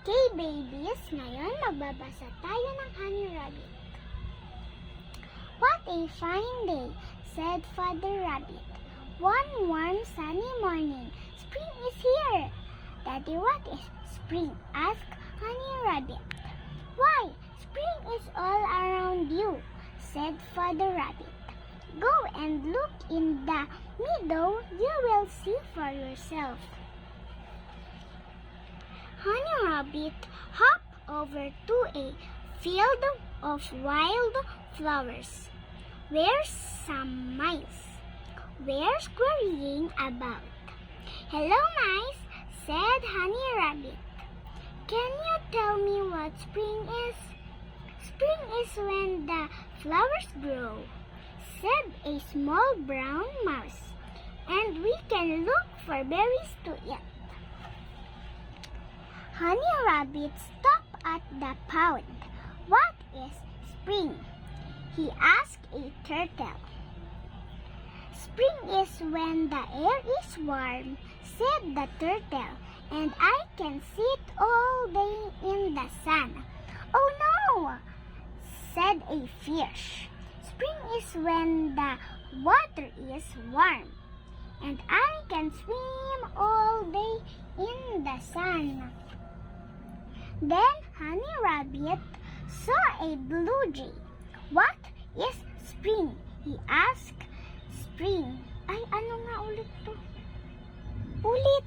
Okay, babies, ngayon magbabasa tayo ng Honey Rabbit. What a fine day, said Father Rabbit. One warm sunny morning. Spring is here. Daddy, what is spring? Asked Honey Rabbit. Why, spring is all around you, said Father Rabbit. Go and look in the meadow, you will see for yourself. Honey Rabbit hopped over to a field of wild flowers, where some mice were scurrying about. Hello, mice, said Honey Rabbit. Can you tell me what spring is? Spring is when the flowers grow, said a small brown mouse, and we can look for berries to eat. Honey Rabbit stopped at the pond. What is spring? He asked a turtle. Spring is when the air is warm, said the turtle, and I can sit all day in the sun. Oh no, said a fish. Spring is when the water is warm, and I can swim all day in the sun. Then Honey Rabbit saw a blue jay. What is spring? He asked. Spring. Ay, ano nga ulit to? Ulit.